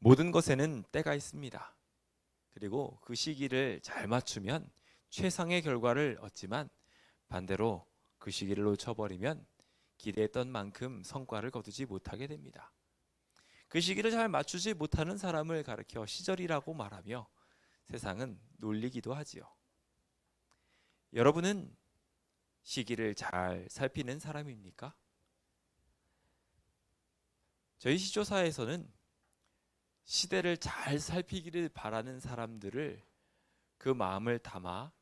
모든 것에는 때가 있습니다. 그리고 그 시기를 잘 맞추면 최상의 결과를 얻지만 반대로 그 시기를 놓쳐버리면 기대했던 만큼 성과를 거두지 못하게 됩니다. 그 시기를 잘 맞추지 못하는 사람을 가리켜 시절이라고 말하며 세상은 놀리기도 하지요. 여러분은 시기를 잘 살피는 사람입니까? 저희 시조사에서는 시대를 잘 살피기를 바라는 사람들을 그 마음을 담아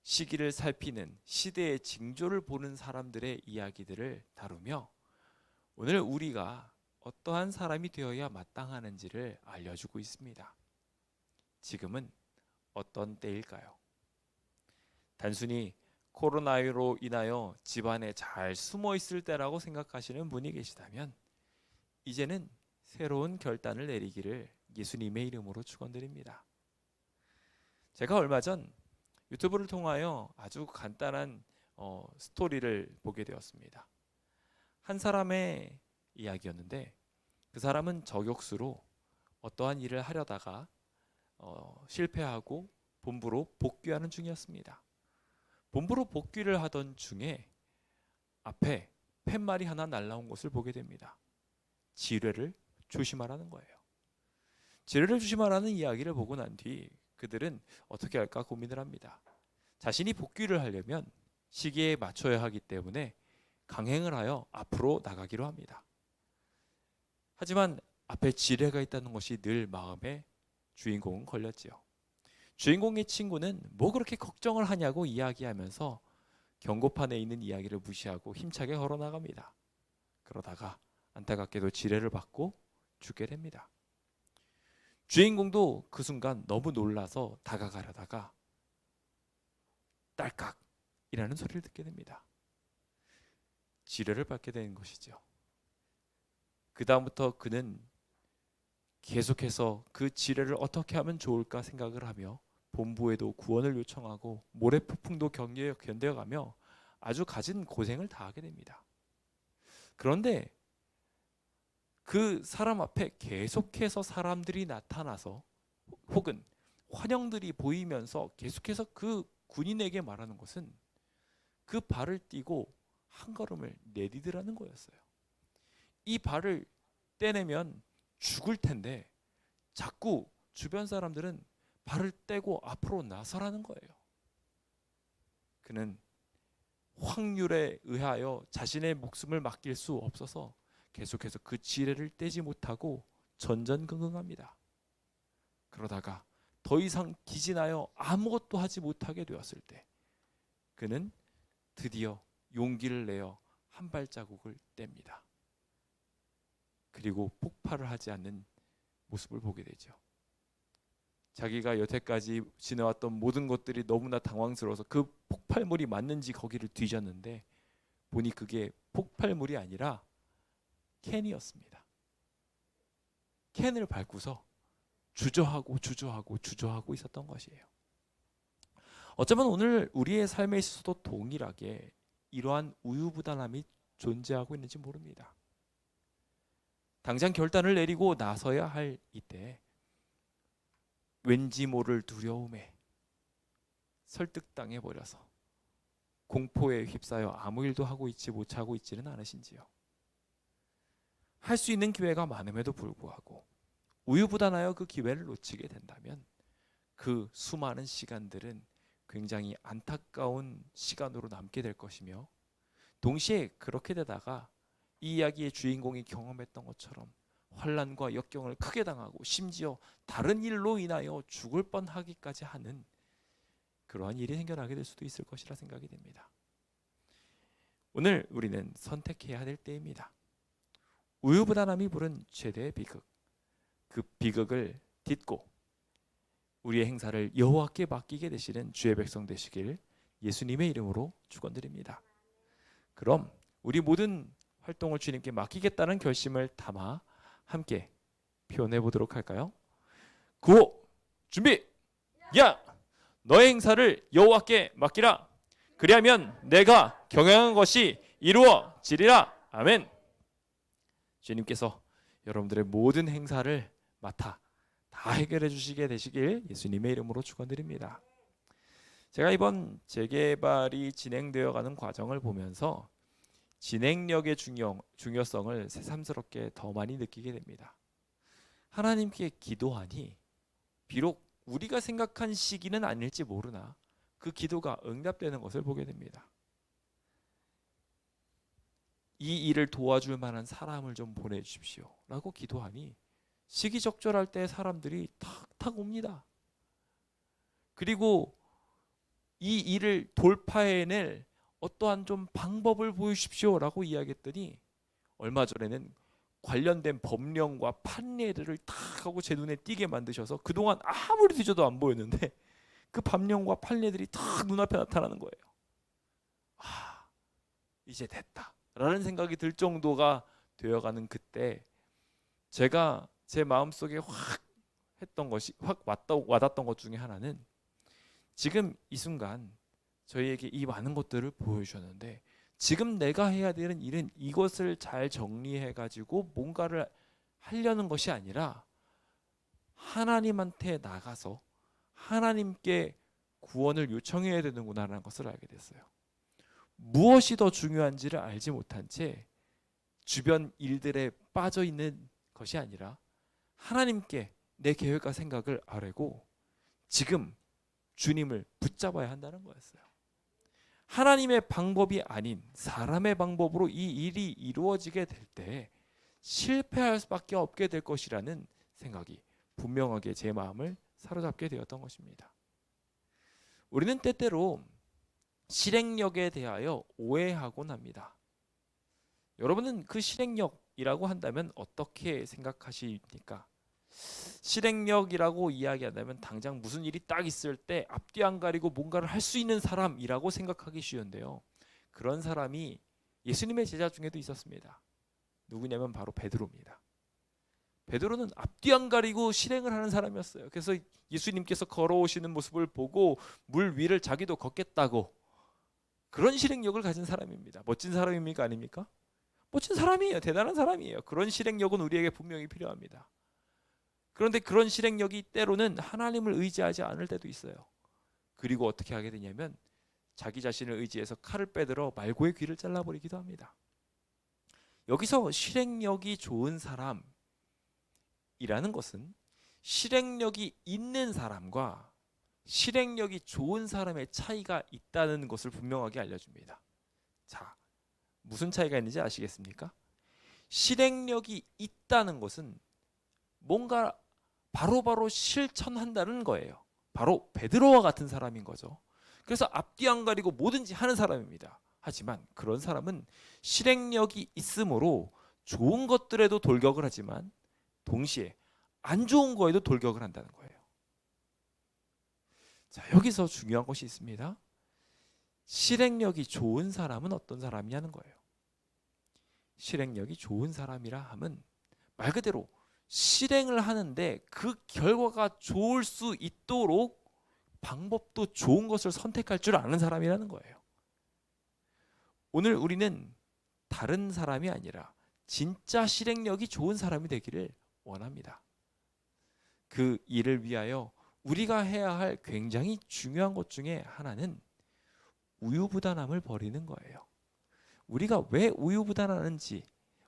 시기를 살피는 시대의 징조를 보는 사람들의 이야기들을 다루며 오늘 우리가 어떠한 사람이 되어야 마땅하는지를 알려주고 있습니다. 지금은 어떤 때일까요? 단순히 코로나로 인하여 집안에 잘 숨어 있을 때라고 생각하시는 분이 계시다면 이제는 새로운 결단을 내리기를 예수님의 이름으로 축원드립니다. 제가 얼마 전 유튜브를 통하여 아주 간단한 스토리를 보게 되었습니다. 한 사람의 이야기였는데 그 사람은 저격수로 어떠한 일을 하려다가 실패하고 본부로 복귀하는 중이었습니다. 본부로 복귀를 하던 중에 앞에 팻말이 하나 날라온 것을 보게 됩니다. 지뢰를 조심하라는 거예요. 지뢰를 조심하라는 이야기를 보고 난 뒤 그들은 어떻게 할까 고민을 합니다. 자신이 복귀를 하려면 시기에 맞춰야 하기 때문에 강행을 하여 앞으로 나가기로 합니다. 하지만 앞에 지뢰가 있다는 것이 늘 마음에 주인공은 걸렸지요. 주인공의 친구는 뭐 그렇게 걱정을 하냐고 이야기하면서 경고판에 있는 이야기를 무시하고 힘차게 걸어 나갑니다. 그러다가 안타깝게도 지뢰를 받고 죽게 됩니다. 주인공도 그 순간 너무 놀라서 다가가려다가 딸깍이라는 소리를 듣게 됩니다. 지뢰를 받게 되는 것이죠. 그 다음부터 그는 계속해서 그 지뢰를 어떻게 하면 좋을까 생각을 하며 본부에도 구원을 요청하고 모래폭풍도 견뎌가며 아주 갖은 고생을 다하게 됩니다. 그런데 그 사람 앞에 계속해서 사람들이 나타나서 혹은 환영들이 보이면서 계속해서 그 군인에게 말하는 것은 그 발을 띄고 한 걸음을 내디디라는 거였어요. 이 발을 떼내면 죽을 텐데 자꾸 주변 사람들은 발을 떼고 앞으로 나서라는 거예요. 그는 확률에 의하여 자신의 목숨을 맡길 수 없어서 계속해서 그 지뢰를 떼지 못하고 전전긍긍합니다. 그러다가 더 이상 기진하여 아무것도 하지 못하게 되었을 때 그는 드디어 용기를 내어 한 발자국을 뗍니다. 그리고 폭발을 하지 않는 모습을 보게 되죠. 자기가 여태까지 지내왔던 모든 것들이 너무나 당황스러워서 그 폭발물이 맞는지 거기를 뒤졌는데 보니 그게 폭발물이 아니라 캔이었습니다. 캔을 밟고서 주저하고 있었던 것이에요. 어쩌면 오늘 우리의 삶에 있어서도 동일하게 이러한 우유부단함이 존재하고 있는지 모릅니다. 당장 결단을 내리고 나서야 할 이때 왠지 모를 두려움에 설득당해 버려서 공포에 휩싸여 아무 일도 하고 있지 못하고 있지는 않으신지요. 할 수 있는 기회가 많음에도 불구하고 우유부단하여 그 기회를 놓치게 된다면 그 수많은 시간들은 굉장히 안타까운 시간으로 남게 될 것이며 동시에 그렇게 되다가 이 이야기의 주인공이 경험했던 것처럼 환난과 역경을 크게 당하고 심지어 다른 일로 인하여 죽을 뻔하기까지 하는 그러한 일이 생겨나게 될 수도 있을 것이라 생각이 됩니다. 오늘 우리는 선택해야 될 때입니다. 우유부단함이 부른 최대의 비극, 그 비극을 딛고 우리의 행사를 여호와께 맡기게 되시는 주의 백성 되시길 예수님의 이름으로 축원드립니다. 그럼 우리 모든 활동을 주님께 맡기겠다는 결심을 담아 함께 표현해 보도록 할까요? 구호 준비! 야! 너의 행사를 여호와께 맡기라. 그리하면 내가 경영한 것이 이루어지리라. 아멘. 주님께서 여러분들의 모든 행사를 맡아 다 해결해 주시게 되시길 예수님의 이름으로 축원드립니다. 제가 이번 재개발이 진행되어 가는 과정을 보면서 진행력의 중요성을 새삼스럽게 더 많이 느끼게 됩니다. 하나님께 기도하니 비록 우리가 생각한 시기는 아닐지 모르나 그 기도가 응답되는 것을 보게 됩니다. 이 일을 도와줄 만한 사람을 좀 보내주십시오 라고 기도하니 시기적절할 때 사람들이 탁탁 옵니다. 그리고 이 일을 돌파해낼 어떠한 좀 방법을 보여주십시오 라고 이야기했더니 얼마 전에는 관련된 법령과 판례들을 탁 하고 제 눈에 띄게 만드셔서 그동안 아무리 뒤져도 안 보였는데 그 법령과 판례들이 탁 눈앞에 나타나는 거예요. 아, 이제 됐다 라는 생각이 들 정도가 되어가는 그때 제가 제 마음속에 확 했던 것이 확 와닿던 것 중에 하나는 지금 이 순간 저희에게 이 많은 것들을 보여주셨는데 지금 내가 해야 되는 일은 이것을 잘 정리해 가지고 뭔가를 하려는 것이 아니라 하나님한테 나가서 하나님께 구원을 요청해야 되는구나라는 것을 알게 됐어요. 무엇이 더 중요한지를 알지 못한 채 주변 일들에 빠져 있는 것이 아니라 하나님께 내 계획과 생각을 아뢰고 지금 주님을 붙잡아야 한다는 거였어요. 하나님의 방법이 아닌 사람의 방법으로 이 일이 이루어지게 될 때 실패할 수밖에 없게 될 것이라는 생각이 분명하게 제 마음을 사로잡게 되었던 것입니다. 우리는 때때로 실행력에 대하여 오해하곤 합니다. 여러분은 그 실행력이라고 한다면 어떻게 생각하십니까? 실행력이라고 이야기한다면 당장 무슨 일이 딱 있을 때 앞뒤 안 가리고 뭔가를 할 수 있는 사람이라고 생각하기 쉬운데요. 그런 사람이 예수님의 제자 중에도 있었습니다. 누구냐면 바로 베드로입니다. 베드로는 앞뒤 안 가리고 실행을 하는 사람이었어요. 그래서 예수님께서 걸어오시는 모습을 보고 물 위를 자기도 걷겠다고 그런 실행력을 가진 사람입니다. 멋진 사람입니까? 아닙니까? 멋진 사람이에요. 대단한 사람이에요. 그런 실행력은 우리에게 분명히 필요합니다. 그런데 그런 실행력이 때로는 하나님을 의지하지 않을 때도 있어요. 그리고 어떻게 하게 되냐면 자기 자신을 의지해서 칼을 빼들어 말고의 귀를 잘라버리기도 합니다. 여기서 실행력이 좋은 사람이라는 것은 실행력이 있는 사람과 실행력이 좋은 사람의 차이가 있다는 것을 분명하게 알려줍니다. 자, 무슨 차이가 있는지 아시겠습니까? 실행력이 있다는 것은 뭔가 바로바로 실천한다는 거예요. 바로 베드로와 같은 사람인 거죠. 그래서 앞뒤 안 가리고 뭐든지 하는 사람입니다. 하지만 그런 사람은 실행력이 있으므로 좋은 것들에도 돌격을 하지만 동시에 안 좋은 거에도 돌격을 한다는 거예요. 자, 여기서 중요한 것이 있습니다. 실행력이 좋은 사람은 어떤 사람이냐는 거예요. 실행력이 좋은 사람이라 함은 말 그대로 실행을 하는데 그 결과가 좋을 수 있도록 방법도 좋은 것을 선택할 줄 아는 사람이라는 거예요. 오늘 우리는 다른 사람이 아니라 진짜 실행력이 좋은 사람이 되기를 원합니다. 그 일을 위하여 우리가 해야 할 굉장히 중요한 것 중에 하나는 우유부단함을 버리는 거예요. 우리가 왜 우유부단하는지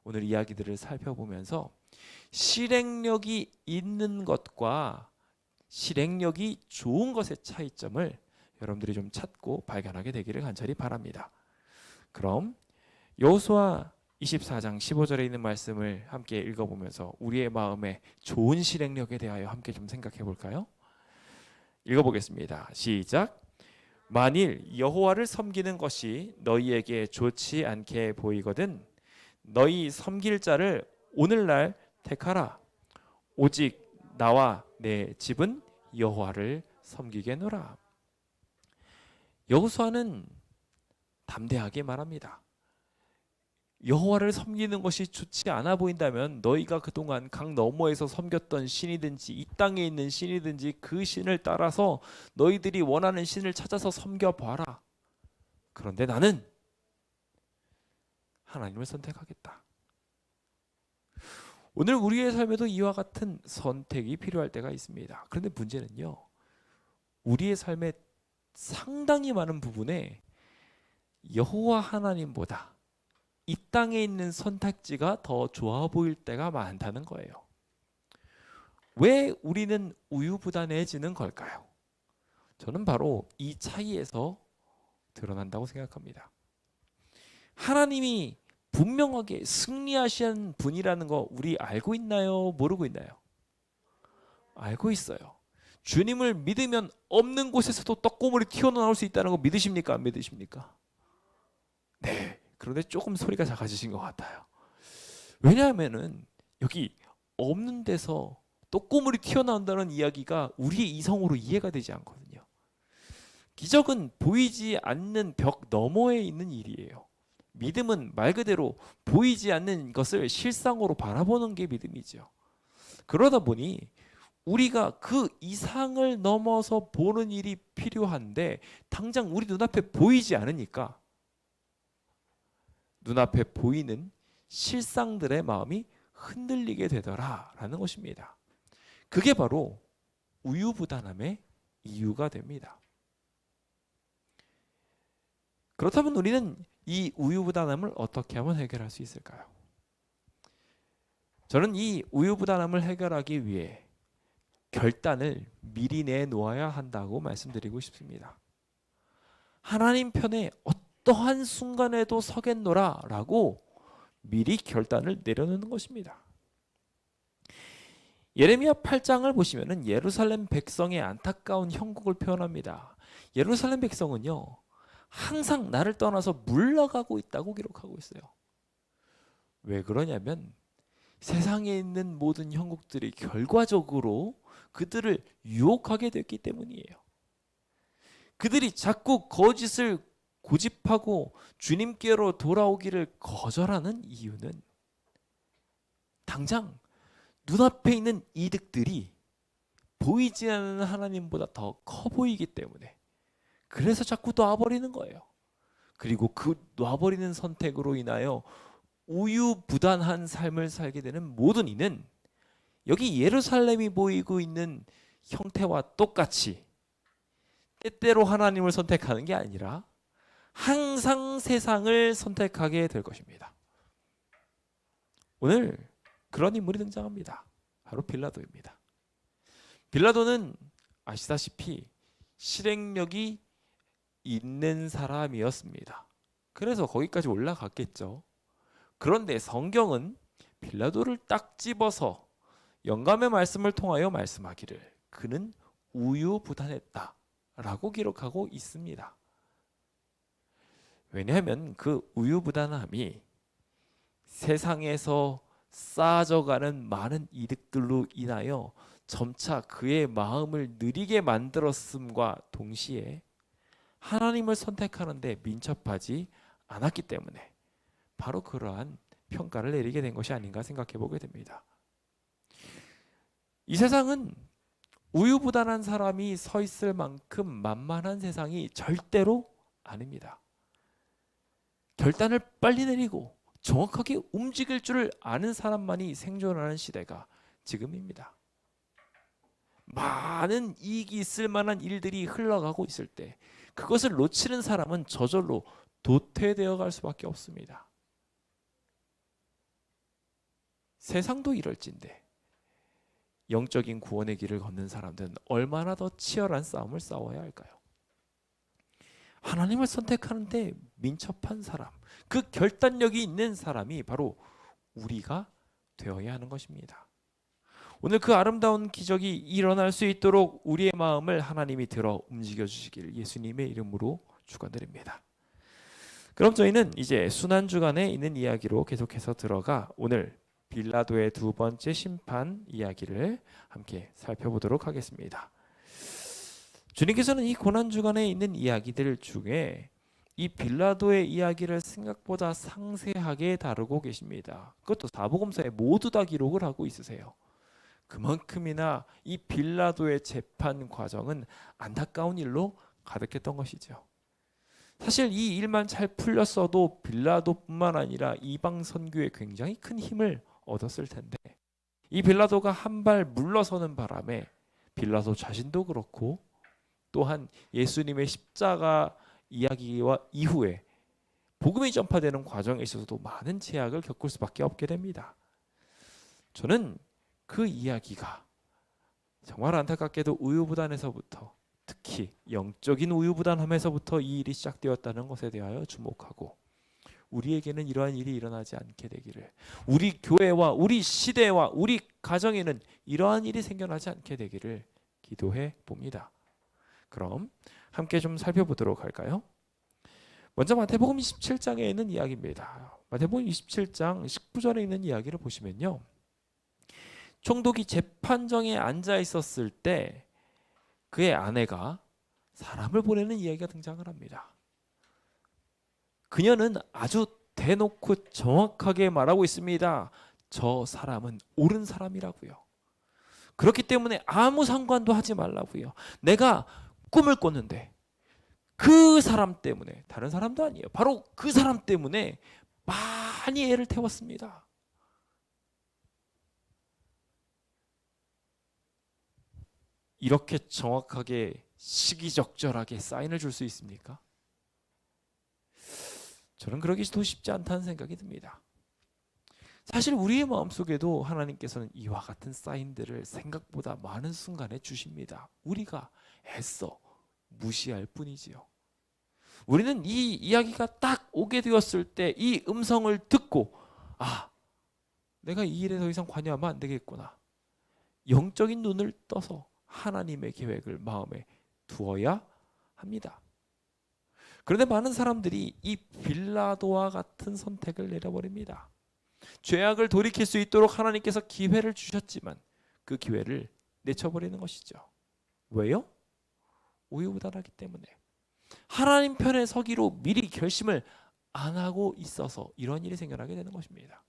오늘 이야기들을 살펴보면서 실행력이 있는 것과 실행력이 좋은 것의 차이점을 여러분들이 좀 찾고 발견하게 되기를 간절히 바랍니다. 그럼 여호수아 24장 15절에 있는 말씀을 함께 읽어보면서 우리의 마음에 좋은 실행력에 대하여 함께 좀 생각해 볼까요? 읽어보겠습니다. 시작. 만일 여호와를 섬기는 것이 너희에게 좋지 않게 보이거든 너희 섬길 자를 오늘날 택하라. 오직 나와 내 집은 여호와를 섬기겠노라. 여호수아는 담대하게 말합니다. 여호와를 섬기는 것이 좋지 않아 보인다면 너희가 그동안 강 너머에서 섬겼던 신이든지 이 땅에 있는 신이든지 그 신을 따라서 너희들이 원하는 신을 찾아서 섬겨봐라. 그런데 나는 하나님을 선택하겠다. 오늘 우리의 삶에도 이와 같은 선택이 필요할 때가 있습니다. 그런데 문제는요, 우리의 삶의 상당히 많은 부분에 여호와 하나님보다 이 땅에 있는 선택지가 더 좋아 보일 때가 많다는 거예요. 왜 우리는 우유부단해지는 걸까요? 저는 바로 이 차이에서 드러난다고 생각합니다. 하나님이 분명하게 승리하시는 분이라는 거 우리 알고 있나요? 모르고 있나요? 알고 있어요. 주님을 믿으면 없는 곳에서도 떡고물이 튀어나올 수 있다는 거 믿으십니까? 안 믿으십니까? 네. 그런데 조금 소리가 작아지신 것 같아요. 왜냐하면은 여기 없는 데서 떡고물이 튀어나온다는 이야기가 우리의 이성으로 이해가 되지 않거든요. 기적은 보이지 않는 벽 너머에 있는 일이에요. 믿음은 말 그대로 보이지 않는 것을 실상으로 바라보는 게 믿음이죠. 그러다 보니 우리가 그 이상을 넘어서 보는 일이 필요한데 당장 우리 눈앞에 보이지 않으니까 눈앞에 보이는 실상들의 마음이 흔들리게 되더라라는 것입니다. 그게 바로 우유부단함의 이유가 됩니다. 그렇다면 우리는 이 우유부단함을 어떻게 하면 해결할 수 있을까요? 저는 이 우유부단함을 해결하기 위해 결단을 미리 내놓아야 한다고 말씀드리고 싶습니다. 하나님 편에 어떠한 순간에도 서겠노라 라고 미리 결단을 내려놓는 것입니다. 예레미야 8장을 보시면 예루살렘 백성의 안타까운 형국을 표현합니다. 예루살렘 백성은요, 항상 나를 떠나서 물러가고 있다고 기록하고 있어요. 왜 그러냐면 세상에 있는 모든 형국들이 결과적으로 그들을 유혹하게 됐기 때문이에요. 그들이 자꾸 거짓을 고집하고 주님께로 돌아오기를 거절하는 이유는 당장 눈앞에 있는 이득들이 보이지 않는 하나님보다 더 커 보이기 때문에 그래서 자꾸 놔버리는 거예요. 그리고 그 놔버리는 선택으로 인하여 우유부단한 삶을 살게 되는 모든 이는 여기 예루살렘이 보이고 있는 형태와 똑같이 때때로 하나님을 선택하는 게 아니라 항상 세상을 선택하게 될 것입니다. 오늘 그런 인물이 등장합니다. 바로 빌라도입니다. 빌라도는 아시다시피 실행력이 있는 사람이었습니다. 그래서 거기까지 올라갔겠죠. 그런데 성경은 빌라도를 딱 집어서 영감의 말씀을 통하여 말씀하기를 그는 우유부단했다 라고 기록하고 있습니다. 왜냐하면 그 우유부단함이 세상에서 쌓아져가는 많은 이득들로 인하여 점차 그의 마음을 느리게 만들었음과 동시에 하나님을 선택하는데 민첩하지 않았기 때문에 바로 그러한 평가를 내리게 된 것이 아닌가 생각해 보게 됩니다. 이 세상은 우유부단한 사람이 서 있을 만큼 만만한 세상이 절대로 아닙니다. 결단을 빨리 내리고 정확하게 움직일 줄을 아는 사람만이 생존하는 시대가 지금입니다. 많은 이익이 있을 만한 일들이 흘러가고 있을 때 그것을 놓치는 사람은 저절로 도태되어 갈 수밖에 없습니다. 세상도 이럴진데 영적인 구원의 길을 걷는 사람들은 얼마나 더 치열한 싸움을 싸워야 할까요? 하나님을 선택하는데 민첩한 사람, 그 결단력이 있는 사람이 바로 우리가 되어야 하는 것입니다. 오늘 그 아름다운 기적이 일어날 수 있도록 우리의 마음을 하나님이 들어 움직여 주시기를 예수님의 이름으로 축원드립니다. 그럼 저희는 이제 순환주간에 있는 이야기로 계속해서 들어가 오늘 빌라도의 두 번째 심판 이야기를 함께 살펴보도록 하겠습니다. 주님께서는 이 고난주간에 있는 이야기들 중에 이 빌라도의 이야기를 생각보다 상세하게 다루고 계십니다. 그것도 사복음서에 모두 다 기록을 하고 있으세요. 그만큼이나 이 빌라도의 재판 과정은 안타까운 일로 가득했던 것이죠. 사실 이 일만 잘 풀렸어도 빌라도뿐만 아니라 이방 선교에 굉장히 큰 힘을 얻었을 텐데 이 빌라도가 한 발 물러서는 바람에 빌라도 자신도 그렇고 또한 예수님의 십자가 이야기와 이후에 복음이 전파되는 과정에 있어서도 많은 제약을 겪을 수밖에 없게 됩니다. 저는 그 이야기가 정말 안타깝게도 우유부단에서부터, 특히 영적인 우유부단함에서부터 이 일이 시작되었다는 것에 대하여 주목하고, 우리에게는 이러한 일이 일어나지 않게 되기를, 우리 교회와 우리 시대와 우리 가정에는 이러한 일이 생겨나지 않게 되기를 기도해 봅니다. 그럼 함께 좀 살펴보도록 할까요? 먼저 마태복음 27장에 있는 이야기입니다. 마태복음 27장 19절에 있는 이야기를 보시면요, 총독이 재판정에 앉아 있었을 때 그의 아내가 사람을 보내는 이야기가 등장을 합니다. 그녀는 아주 대놓고 정확하게 말하고 있습니다. 저 사람은 옳은 사람이라고요. 그렇기 때문에 아무 상관도 하지 말라고요. 내가 꿈을 꿨는데 그 사람 때문에, 다른 사람도 아니에요, 바로 그 사람 때문에 많이 애를 태웠습니다. 이렇게 정확하게 시기적절하게 사인을 줄 수 있습니까? 저는 그러기도 쉽지 않다는 생각이 듭니다. 사실 우리의 마음속에도 하나님께서는 이와 같은 사인들을 생각보다 많은 순간에 주십니다. 우리가 애써 무시할 뿐이지요. 우리는 이 이야기가 딱 오게 되었을 때 이 음성을 듣고, 아, 내가 이 일에 더 이상 관여하면 안 되겠구나, 영적인 눈을 떠서 하나님의 계획을 마음에 두어야 합니다. 그런데 많은 사람들이 이 빌라도와 같은 선택을 내려버립니다. 죄악을 돌이킬 수 있도록 하나님께서 기회를 주셨지만 그 기회를 내쳐버리는 것이죠. 왜요? 우유부단하기 때문에, 하나님 편에 서기로 미리 결심을 안 하고 있어서 이런 일이 생겨나게 되는 것입니다.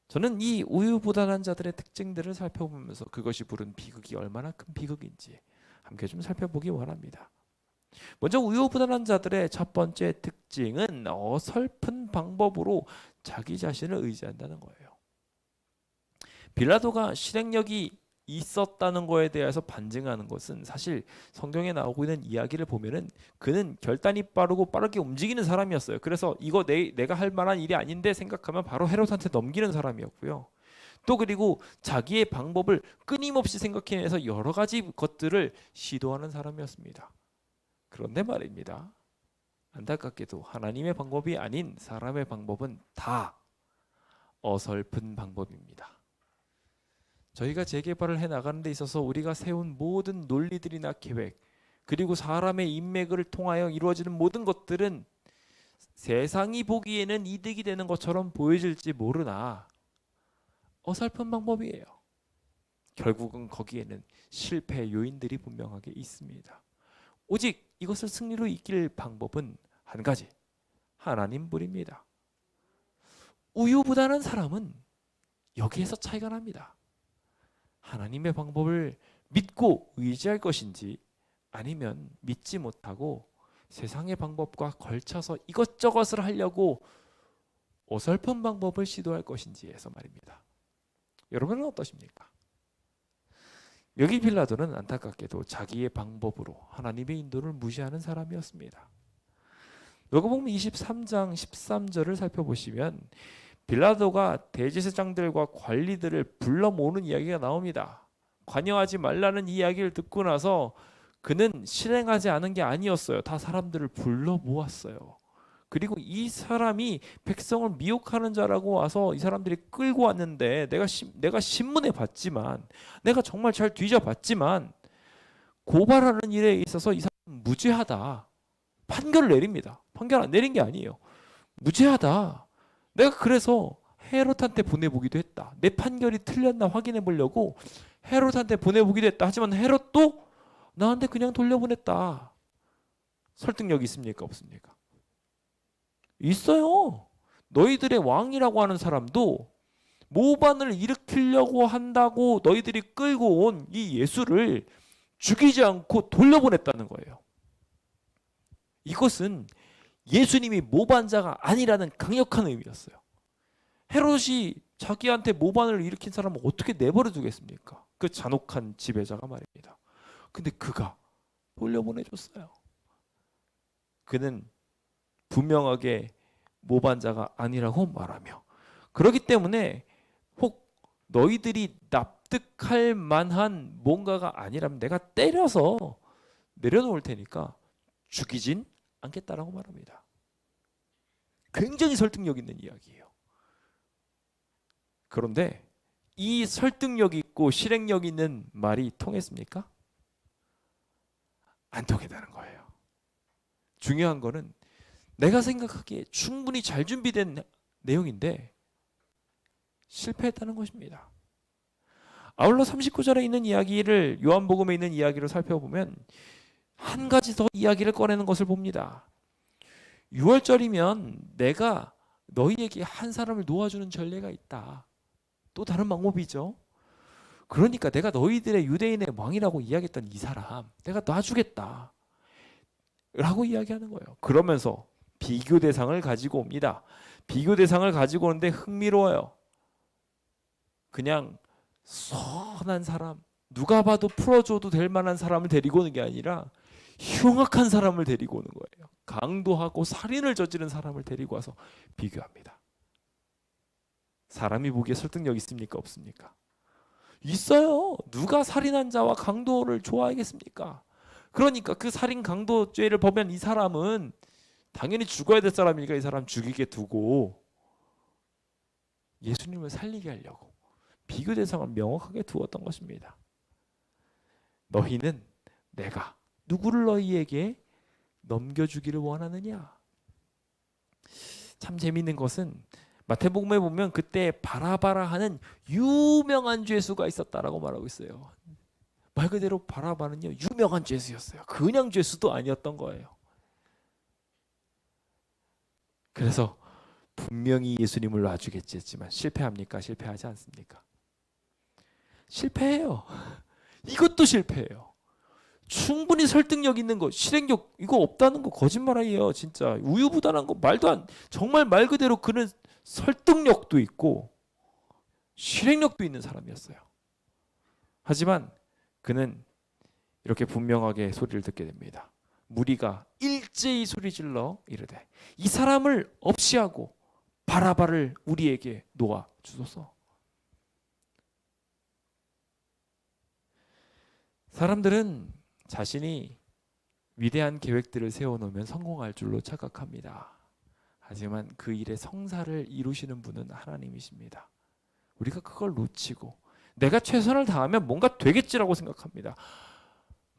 저는 이 우유부단한 자들의 특징들을 살펴보면서 그것이 부른 비극이 얼마나 큰 비극인지 함께 좀 살펴보기 원합니다. 먼저 우유부단한 자들의 첫 번째 특징은 어설픈 방법으로 자기 자신을 의지한다는 거예요. 빌라도가 실행력이 있었다는 거에 대해서 반증하는 것은, 사실 성경에 나오고 있는 이야기를 보면은 그는 결단이 빠르고 빠르게 움직이는 사람이었어요. 그래서 이거 내가 할 만한 일이 아닌데 생각하면 바로 헤롯한테 넘기는 사람이었고요. 또 그리고 자기의 방법을 끊임없이 생각해내서 여러 가지 것들을 시도하는 사람이었습니다. 그런데 말입니다, 안타깝게도 하나님의 방법이 아닌 사람의 방법은 다 어설픈 방법입니다. 저희가 재개발을 해나가는 데 있어서 우리가 세운 모든 논리들이나 계획, 그리고 사람의 인맥을 통하여 이루어지는 모든 것들은 세상이 보기에는 이득이 되는 것처럼 보여질지 모르나 어설픈 방법이에요. 결국은 거기에는 실패의 요인들이 분명하게 있습니다. 오직 이것을 승리로 이길 방법은 한 가지, 하나님뿐입니다. 우유부단한 사람은 여기에서 차이가 납니다. 하나님의 방법을 믿고 의지할 것인지, 아니면 믿지 못하고 세상의 방법과 걸쳐서 이것저것을 하려고 어설픈 방법을 시도할 것인지에서 말입니다. 여러분은 어떠십니까? 여기 빌라도는 안타깝게도 자기의 방법으로 하나님의 인도를 무시하는 사람이었습니다. 누가복음 23장 13절을 살펴보시면 빌라도가 대제사장들과 관리들을 불러 모으는 이야기가 나옵니다. 관여하지 말라는 이야기를 듣고 나서 그는 실행하지 않은 게 아니었어요. 다 사람들을 불러 모았어요. 그리고 이 사람이 백성을 미혹하는 자라고 와서 이 사람들이 끌고 왔는데, 내가 신문에 봤지만, 내가 정말 잘 뒤져봤지만 고발하는 일에 있어서 이 사람은 무죄하다 판결을 내립니다. 판결 안 내린 게 아니에요. 무죄하다. 내가 그래서 헤롯한테 보내보기도 했다. 내 판결이 틀렸나 확인해 보려고 헤롯한테 보내보기도 했다. 하지만 헤롯도 나한테 그냥 돌려보냈다. 설득력이 있습니까? 없습니까? 있어요. 너희들의 왕이라고 하는 사람도 모반을 일으키려고 한다고 너희들이 끌고 온 이 예수를 죽이지 않고 돌려보냈다는 거예요. 이것은 예수님이 모반자가 아니라는 강력한 의미였어요. 헤롯이 자기한테 모반을 일으킨 사람을 어떻게 내버려 두겠습니까? 그 잔혹한 지배자가 말입니다. 근데 그가 돌려보내줬어요. 그는 분명하게 모반자가 아니라고 말하며, 그렇기 때문에 혹 너희들이 납득할 만한 뭔가가 아니라면 내가 때려서 내려놓을 테니까 죽이진 않겠다라고 말합니다. 굉장히 설득력 있는 이야기예요. 그런데 이 설득력 있고 실행력 있는 말이 통했습니까? 안 통했다는 거예요. 중요한 거는 내가 생각하기에 충분히 잘 준비된 내용인데 실패했다는 것입니다. 아울러 39절에 있는 이야기를 요한복음에 있는 이야기로 살펴보면 한 가지 더 이야기를 꺼내는 것을 봅니다. 6월절이면 내가 너희에게 한 사람을 놓아주는 전례가 있다. 또 다른 방법이죠. 그러니까 내가 너희들의 유대인의 왕이라고 이야기했던 이 사람 내가 놔주겠다 라고 이야기하는 거예요. 그러면서 비교 대상을 가지고 옵니다. 비교 대상을 가지고 오는데 흥미로워요. 그냥 선한 사람, 누가 봐도 풀어줘도 될 만한 사람을 데리고 오는 게 아니라 흉악한 사람을 데리고 오는 거예요. 강도하고 살인을 저지른 사람을 데리고 와서 비교합니다. 사람이 보기에 설득력 있습니까? 없습니까? 있어요. 누가 살인한 자와 강도를 좋아하겠습니까? 그러니까 그 살인 강도죄를 범한 이 사람은 당연히 죽어야 될 사람이니까 이 사람 죽이게 두고 예수님을 살리게 하려고 비교 대상을 명확하게 두었던 것입니다. 너희는 내가 누구를 너희에게 넘겨주기를 원하느냐? 참 재미있는 것은 마태복음에 보면 그때 바라바라 하는 유명한 죄수가 있었다라고 말하고 있어요. 말 그대로 바라바는요 유명한 죄수였어요. 그냥 죄수도 아니었던 거예요. 그래서 분명히 예수님을 놔주겠지 했지만 실패합니까? 실패하지 않습니까? 실패해요. 이것도 실패해요. 충분히 설득력 있는 거, 실행력 이거 없다는 거 거짓말이에요. 진짜 우유부단한 거 말도 안. 정말 말 그대로 그는 설득력도 있고 실행력도 있는 사람이었어요. 하지만 그는 이렇게 분명하게 소리를 듣게 됩니다. 무리가 일제히 소리질러 이르되 이 사람을 없이 하고 바라바를 우리에게 놓아 주소서. 사람들은 자신이 위대한 계획들을 세워놓으면 성공할 줄로 착각합니다. 하지만 그 일의 성사를 이루시는 분은 하나님이십니다. 우리가 그걸 놓치고 내가 최선을 다하면 뭔가 되겠지라고 생각합니다.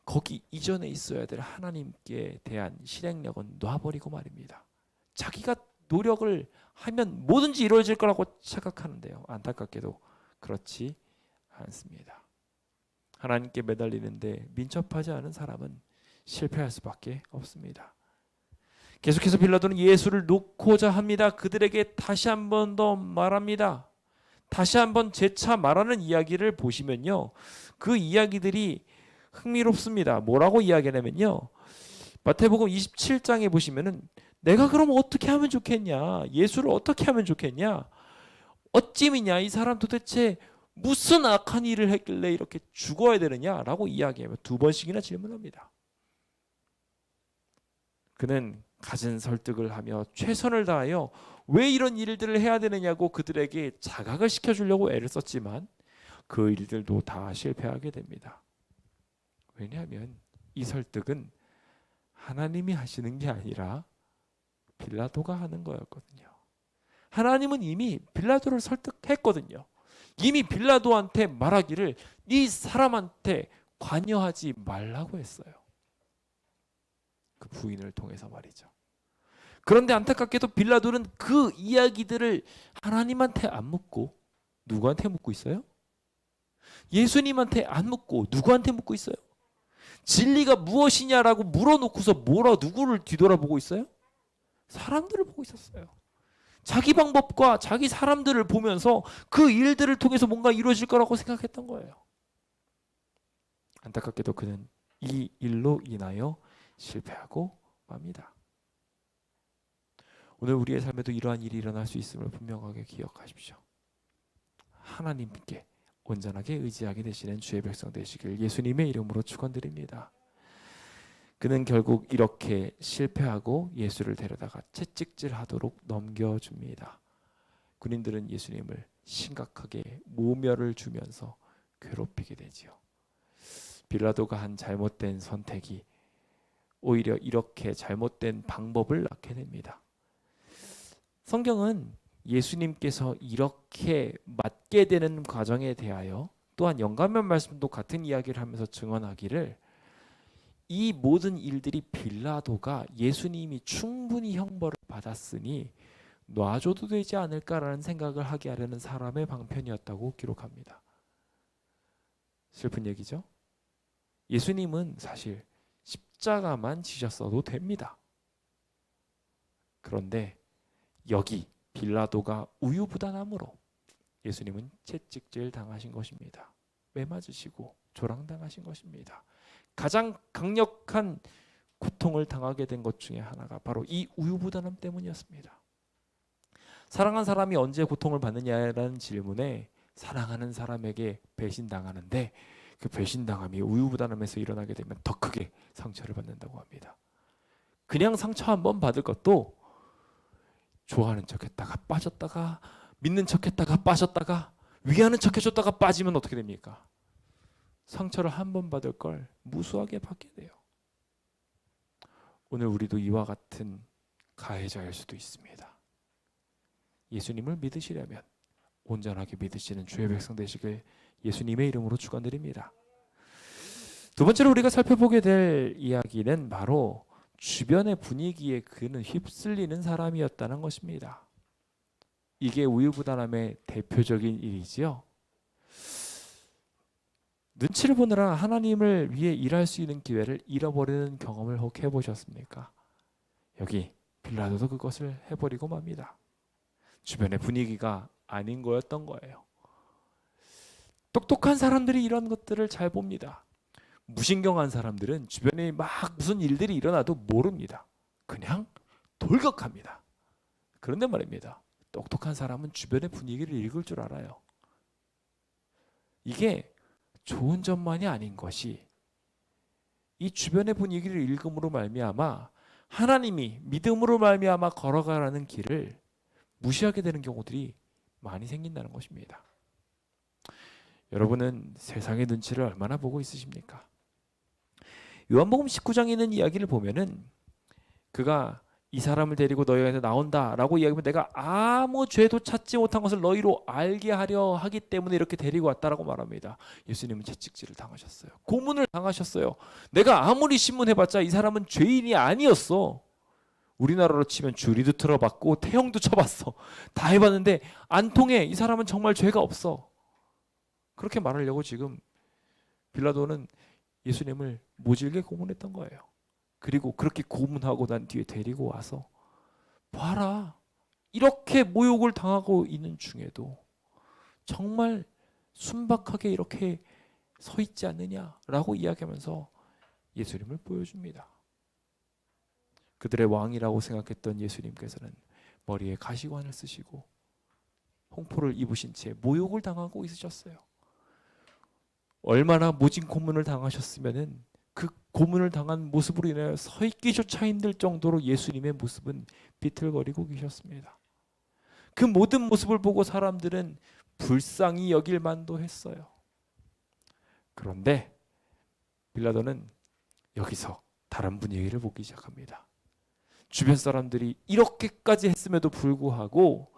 거기 이전에 있어야 될 하나님께 대한 실행력은 놔버리고 말입니다. 자기가 노력을 하면 뭐든지 이루어질 거라고 착각하는데요. 안타깝게도 그렇지 않습니다. 하나님께 매달리는데 민첩하지 않은 사람은 실패할 수밖에 없습니다. 계속해서 빌라도는 예수를 놓고자 합니다. 그들에게 다시 한 번 더 말합니다. 다시 한번 재차 말하는 이야기를 보시면요. 그 이야기들이 흥미롭습니다. 뭐라고 이야기하냐면요. 마태복음 27장에 보시면은 내가 그럼 어떻게 하면 좋겠냐? 예수를 어떻게 하면 좋겠냐? 어찌미냐? 이 사람 도대체 무슨 악한 일을 했길래 이렇게 죽어야 되느냐라고 이야기하며 두 번씩이나 질문합니다. 그는 갖은 설득을 하며 최선을 다하여 왜 이런 일들을 해야 되느냐고 그들에게 자각을 시켜주려고 애를 썼지만 그 일들도 다 실패하게 됩니다. 왜냐하면 이 설득은 하나님이 하시는 게 아니라 빌라도가 하는 거였거든요. 하나님은 이미 빌라도를 설득했거든요. 이미 빌라도한테 말하기를 이 사람한테 관여하지 말라고 했어요. 그 부인을 통해서 말이죠. 그런데 안타깝게도 빌라도는 그 이야기들을 하나님한테 안 묻고 누구한테 묻고 있어요? 예수님한테 안 묻고 누구한테 묻고 있어요? 진리가 무엇이냐라고 물어놓고서 누구를 뒤돌아보고 있어요? 사람들을 보고 있었어요. 자기 방법과 자기 사람들을 보면서 그 일들을 통해서 뭔가 이루어질 거라고 생각했던 거예요. 안타깝게도 그는 이 일로 인하여 실패하고 맙니다. 오늘 우리의 삶에도 이러한 일이 일어날 수 있음을 분명하게 기억하십시오. 하나님께 온전하게 의지하게 되시는 주의 백성 되시길 예수님의 이름으로 축원드립니다. 그는 결국 이렇게 실패하고 예수를 데려다가 채찍질하도록 넘겨줍니다. 군인들은 예수님을 심각하게 모멸을 주면서 괴롭히게 되지요. 빌라도가 한 잘못된 선택이 오히려 이렇게 잘못된 방법을 낳게 됩니다. 성경은 예수님께서 이렇게 맞게 되는 과정에 대하여 또한 영감의 말씀도 같은 이야기를 하면서 증언하기를 이 모든 일들이 빌라도가 예수님이 충분히 형벌을 받았으니 놔줘도 되지 않을까라는 생각을 하게 하려는 사람의 방편이었다고 기록합니다. 슬픈 얘기죠. 예수님은 사실 십자가만 지셨어도 됩니다. 그런데 여기 빌라도가 우유부단함으로 예수님은 채찍질 당하신 것입니다. 매맞으시고 조랑당하신 것입니다. 가장 강력한 고통을 당하게 된 것 중에 하나가 바로 이 우유부단함 때문이었습니다. 사랑한 사람이 언제 고통을 받느냐라는 질문에 사랑하는 사람에게 배신당하는데 그 배신당함이 우유부단함에서 일어나게 되면 더 크게 상처를 받는다고 합니다. 그냥 상처 한번 받을 것도 좋아하는 척했다가 빠졌다가 믿는 척했다가 빠졌다가 위하는 척해줬다가 빠지면 어떻게 됩니까? 상처를 한 번 받을 걸 무수하게 받게 돼요. 오늘 우리도 이와 같은 가해자일 수도 있습니다. 예수님을 믿으시려면 온전하게 믿으시는 주의 백성 되시길 예수님의 이름으로 축원드립니다. 두 번째로 우리가 살펴보게 될 이야기는 바로 주변의 분위기에 그는 휩쓸리는 사람이었다는 것입니다. 이게 우유부단함의 대표적인 일이지요. 눈치를 보느라 하나님을 위해 일할 수 있는 기회를 잃어버리는 경험을 혹 해보셨습니까? 여기 빌라도도 그것을 해버리고 맙니다. 주변의 분위기가 아닌 거였던 거예요. 똑똑한 사람들이 이런 것들을 잘 봅니다. 무신경한 사람들은 주변에 막 무슨 일들이 일어나도 모릅니다. 그냥 돌격합니다. 그런데 말입니다. 똑똑한 사람은 주변의 분위기를 읽을 줄 알아요. 이게 좋은 점만이 아닌 것이 이 주변의 분위기를 읽음으로 말미암아 하나님이 믿음으로 말미암아 걸어가라는 길을 무시하게 되는 경우들이 많이 생긴다는 것입니다. 여러분은 세상의 눈치를 얼마나 보고 있으십니까? 요한복음 19장에 있는 이야기를 보면은 그가 이 사람을 데리고 너희한테 나온다라고 이야기하면 내가 아무 죄도 찾지 못한 것을 너희로 알게 하려 하기 때문에 이렇게 데리고 왔다라고 말합니다. 예수님은 채찍질을 당하셨어요. 고문을 당하셨어요. 내가 아무리 신문해봤자 이 사람은 죄인이 아니었어. 우리나라로 치면 주리도 틀어봤고 태형도 쳐봤어. 다 해봤는데 안 통해. 이 사람은 정말 죄가 없어. 그렇게 말하려고 지금 빌라도는 예수님을 모질게 고문했던 거예요. 그리고 그렇게 고문하고 난 뒤에 데리고 와서 봐라. 이렇게 모욕을 당하고 있는 중에도 정말 순박하게 이렇게 서 있지 않느냐라고 이야기하면서 예수님을 보여줍니다. 그들의 왕이라고 생각했던 예수님께서는 머리에 가시관을 쓰시고 홍포를 입으신 채 모욕을 당하고 있으셨어요. 얼마나 모진 고문을 당하셨으면은 그 고문을 당한 모습으로 인하여 서 있기조차 힘들 정도로 예수님의 모습은 비틀거리고 계셨습니다. 그 모든 모습을 보고 사람들은 불쌍히 여길 만도 했어요. 그런데 빌라도는 여기서 다른 분위기를 보기 시작합니다. 주변 사람들이 이렇게까지 했음에도 불구하고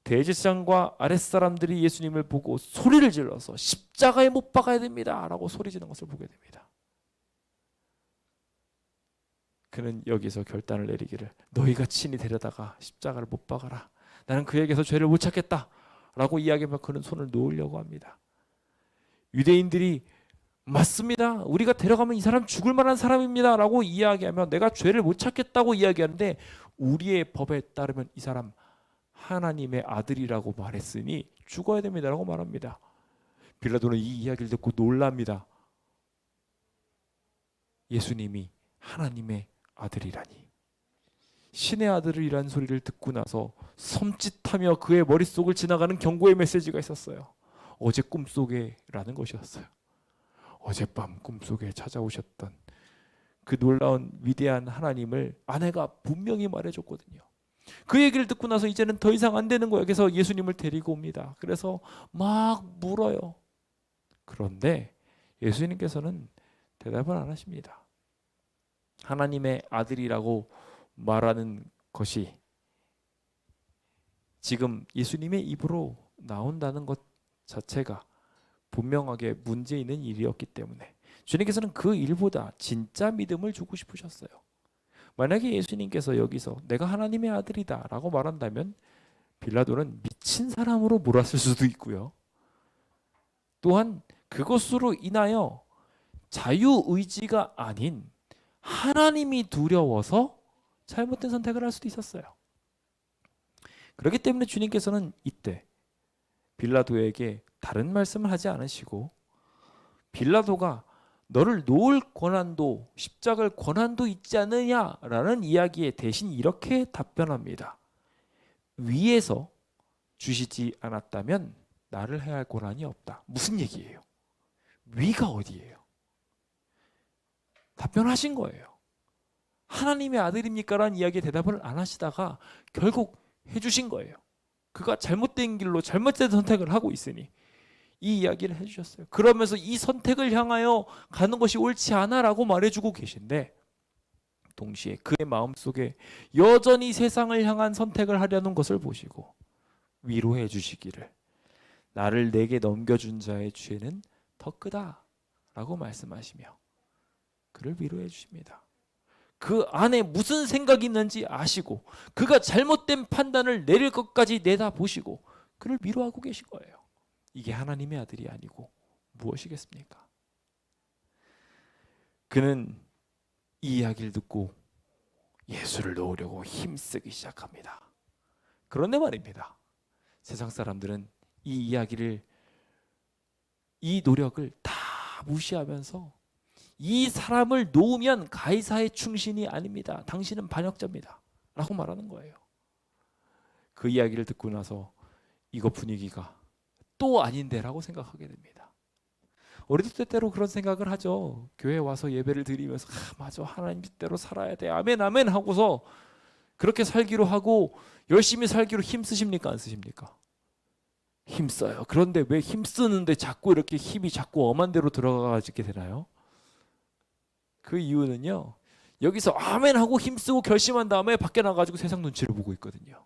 대제사장과 아랫사람들이 예수님을 보고 소리를 질러서 십자가에 못 박아야 됩니다 라고 소리 지르는 것을 보게 됩니다. 그는 여기서 결단을 내리기를 너희가 친히 데려다가 십자가를 못 박아라. 나는 그에게서 죄를 못 찾겠다 라고 이야기하면 그는 손을 놓으려고 합니다. 유대인들이 맞습니다. 우리가 데려가면 이 사람 죽을 만한 사람입니다 라고 이야기하면 내가 죄를 못 찾겠다고 이야기하는데 우리의 법에 따르면 이 사람 하나님의 아들이라고 말했으니 죽어야 됩니다 라고 말합니다. 빌라도는 이 이야기를 듣고 놀랍니다. 예수님이 하나님의 아들이라니. 신의 아들이라는 소리를 듣고 나서 섬찟하며 그의 머릿속을 지나가는 경고의 메시지가 있었어요. 어제 꿈속에 라는 것이었어요. 어젯밤 꿈속에 찾아오셨던 그 놀라운 위대한 하나님을 아내가 분명히 말해줬거든요. 그 얘기를 듣고 나서 이제는 더 이상 안 되는 거예요. 그래서 예수님을 데리고 옵니다. 그래서 막 물어요. 그런데 예수님께서는 대답을 안 하십니다. 하나님의 아들이라고 말하는 것이 지금 예수님의 입으로 나온다는 것 자체가 분명하게 문제 있는 일이었기 때문에 주님께서는 그 일보다 진짜 믿음을 주고 싶으셨어요. 만약에 예수님께서 여기서 내가 하나님의 아들이다 라고 말한다면 빌라도는 미친 사람으로 몰았을 수도 있고요. 또한 그것으로 인하여 자유의지가 아닌 하나님이 두려워서 잘못된 선택을 할 수도 있었어요. 그렇기 때문에 주님께서는 이때 빌라도에게 다른 말씀을 하지 않으시고 빌라도가 너를 놓을 권한도 십자가를 권한도 있지 않느냐라는 이야기에 대신 이렇게 답변합니다. 위에서 주시지 않았다면 나를 해야 할 권한이 없다. 무슨 얘기예요? 위가 어디예요? 답변하신 거예요. 하나님의 아들입니까? 라는 이야기에 대답을 안 하시다가 결국 해주신 거예요. 그가 잘못된 길로 잘못된 선택을 하고 있으니 이 이야기를 해주셨어요. 그러면서 이 선택을 향하여 가는 것이 옳지 않아 라고 말해주고 계신데 동시에 그의 마음속에 여전히 세상을 향한 선택을 하려는 것을 보시고 위로해 주시기를 나를 내게 넘겨준 자의 죄는 더 크다 라고 말씀하시며 그를 위로해 주십니다. 그 안에 무슨 생각이 있는지 아시고 그가 잘못된 판단을 내릴 것까지 내다보시고 그를 위로하고 계신 거예요. 이게 하나님의 아들이 아니고 무엇이겠습니까? 그는 이 이야기를 듣고 예수를 놓으려고 힘쓰기 시작합니다. 그런데 말입니다. 세상 사람들은 이 이야기를 이 노력을 다 무시하면서 이 사람을 놓으면 가이사의 충신이 아닙니다. 당신은 반역자입니다. 라고 말하는 거예요. 그 이야기를 듣고 나서 이거 분위기가 또 아닌데 라고 생각하게 됩니다. 우리도 때때로 그런 생각을 하죠. 교회 와서 예배를 드리면서 맞아 하나님 뜻대로 살아야 돼 아멘 아멘 하고서 그렇게 살기로 하고 열심히 살기로 힘쓰십니까 안 쓰십니까? 힘써요. 그런데 왜 힘쓰는데 자꾸 이렇게 힘이 자꾸 엄한 데로 들어가게 되나요? 그 이유는요. 여기서 아멘 하고 힘쓰고 결심한 다음에 밖에 나가지고 세상 눈치를 보고 있거든요.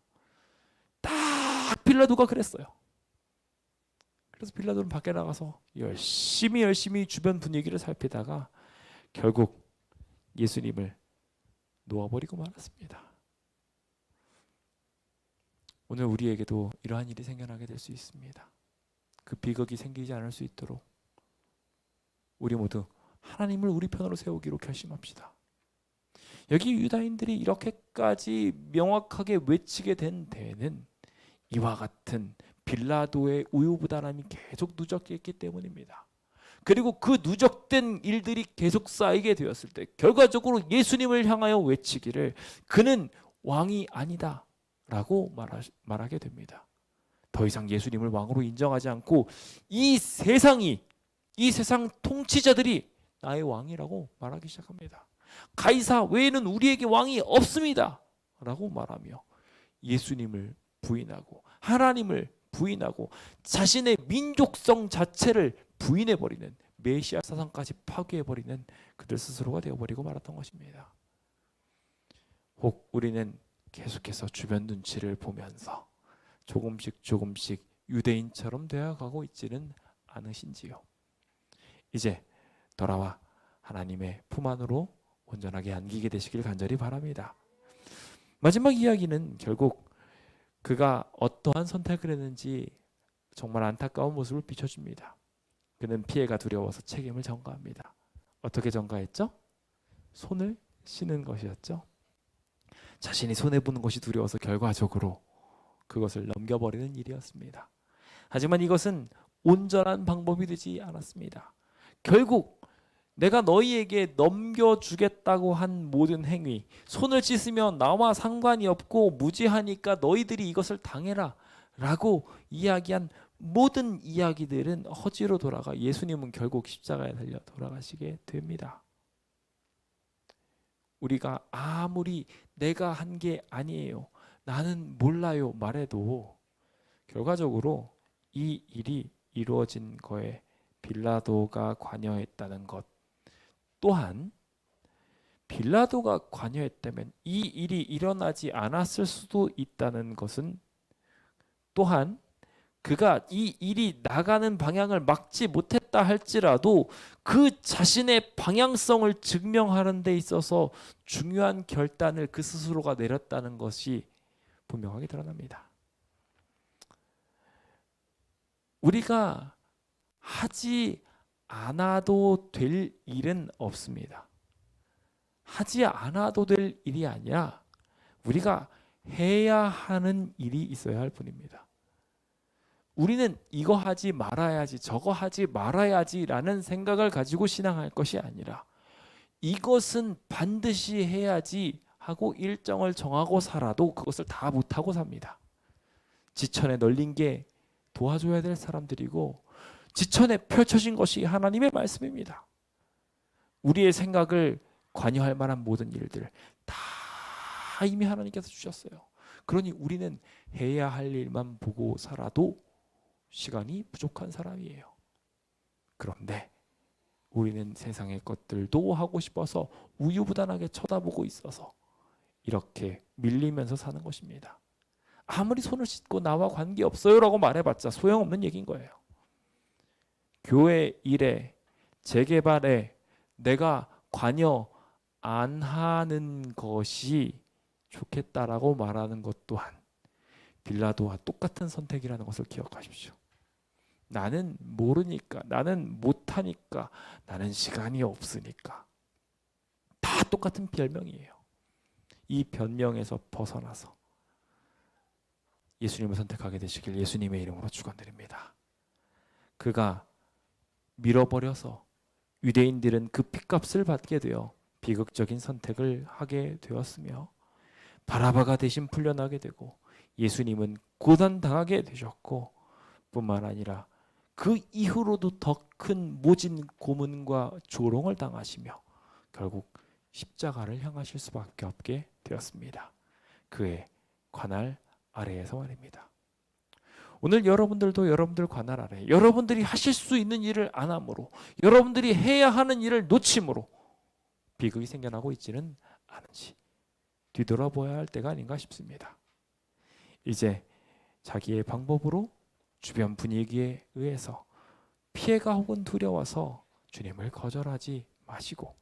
딱 빌라도가 그랬어요. 그래서 빌라도는 밖에 나가서 열심히 주변 분위기를 살피다가 결국 예수님을 놓아버리고 말았습니다. 오늘 우리에게도 이러한 일이 생겨나게 될 수 있습니다. 그 비극이 생기지 않을 수 있도록 우리 모두 하나님을 우리 편으로 세우기로 결심합시다. 여기 유다인들이 이렇게까지 명확하게 외치게 된 데에는 이와 같은 빌라도의 우유부단함이 계속 누적했기 때문입니다. 그리고 그 누적된 일들이 계속 쌓이게 되었을 때 결과적으로 예수님을 향하여 외치기를 그는 왕이 아니다 라고 말하게 됩니다. 더 이상 예수님을 왕으로 인정하지 않고 이 세상 통치자들이 나의 왕이라고 말하기 시작합니다. 가이사 외에는 우리에게 왕이 없습니다 라고 말하며 예수님을 부인하고 하나님을 부인하고 자신의 민족성 자체를 부인해버리는 메시아 사상까지 파괴해버리는 그들 스스로가 되어버리고 말았던 것입니다. 혹 우리는 계속해서 주변 눈치를 보면서 조금씩 유대인처럼 되어가고 있지는 않으신지요? 이제 돌아와 하나님의 품 안으로 온전하게 안기게 되시길 간절히 바랍니다. 마지막 이야기는 결국 그가 어떠한 선택을 했는지 정말 안타까운 모습을 비춰줍니다. 그는 피해가 두려워서 책임을 전가합니다. 어떻게 전가했죠? 손을 씻는 것이었죠. 자신이 손해보는 것이 두려워서 결과적으로 그것을 넘겨버리는 일이었습니다. 하지만 이것은 온전한 방법이 되지 않았습니다. 결국 내가 너희에게 넘겨주겠다고 한 모든 행위, 손을 씻으면 나와 상관이 없고 무지하니까 너희들이 이것을 당해라 라고 이야기한 모든 이야기들은 허지로 돌아가 예수님은 결국 십자가에 달려 돌아가시게 됩니다. 우리가 아무리 내가 한 게 아니에요, 나는 몰라요 말해도 결과적으로 이 일이 이루어진 거에 빌라도가 관여했다는 것, 또한 빌라도가 관여했다면 이 일이 일어나지 않았을 수도 있다는 것은, 또한 그가 이 일이 나가는 방향을 막지 못했다 할지라도 그 자신의 방향성을 증명하는 데 있어서 중요한 결단을 그 스스로가 내렸다는 것이 분명하게 드러납니다. 우리가 하지 않아도 될 일은 없습니다. 하지 않아도 될 일이 아니라 우리가 해야 하는 일이 있어야 할 뿐입니다. 우리는 이거 하지 말아야지, 저거 하지 말아야지 라는 생각을 가지고 신앙할 것이 아니라 이것은 반드시 해야지 하고 일정을 정하고 살아도 그것을 다 못하고 삽니다. 지천에 널린 게 도와줘야 될 사람들이고 지천에 펼쳐진 것이 하나님의 말씀입니다. 우리의 생각을 관여할 만한 모든 일들 다 이미 하나님께서 주셨어요. 그러니 우리는 해야 할 일만 보고 살아도 시간이 부족한 사람이에요. 그런데 우리는 세상의 것들도 하고 싶어서 우유부단하게 쳐다보고 있어서 이렇게 밀리면서 사는 것입니다. 아무리 손을 씻고 나와 관계없어요 라고 말해봤자 소용없는 얘기인 거예요. 교회 일에, 재개발에 내가 관여 안 하는 것이 좋겠다라고 말하는 것 또한 빌라도와 똑같은 선택이라는 것을 기억하십시오. 나는 모르니까, 나는 못하니까, 나는 시간이 없으니까. 다 똑같은 변명이에요. 이 변명에서 벗어나서 예수님을 선택하게 되시길 예수님의 이름으로 축원드립니다. 그가 밀어버려서 유대인들은 그 핏값을 받게 되어 비극적인 선택을 하게 되었으며 바라바가 대신 풀려나게 되고 예수님은 고단당하게 되셨고 뿐만 아니라 그 이후로도 더 큰 모진 고문과 조롱을 당하시며 결국 십자가를 향하실 수밖에 없게 되었습니다. 그의 관할 아래에서 말입니다. 오늘 여러분들도 여러분들 관할 아래, 여러분들이 하실 수 있는 일을 안 함으로, 여러분들이 해야 하는 일을 놓침으로 비극이 생겨나고 있지는 않은지 뒤돌아보아야 할 때가 아닌가 싶습니다. 이제 자기의 방법으로 주변 분위기에 의해서 피해가 혹은 두려워서 주님을 거절하지 마시고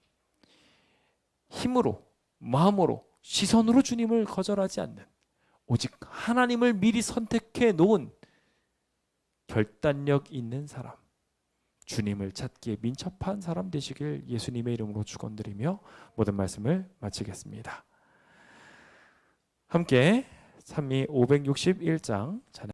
힘으로, 마음으로, 시선으로 주님을 거절하지 않는 오직 하나님을 미리 선택해 놓은 결단력 있는 사람, 주님을 찾기에 민첩한 사람 되시길 예수님의 이름으로 축원드리며 모든 말씀을 마치겠습니다. 함께 찬미 561장 찬양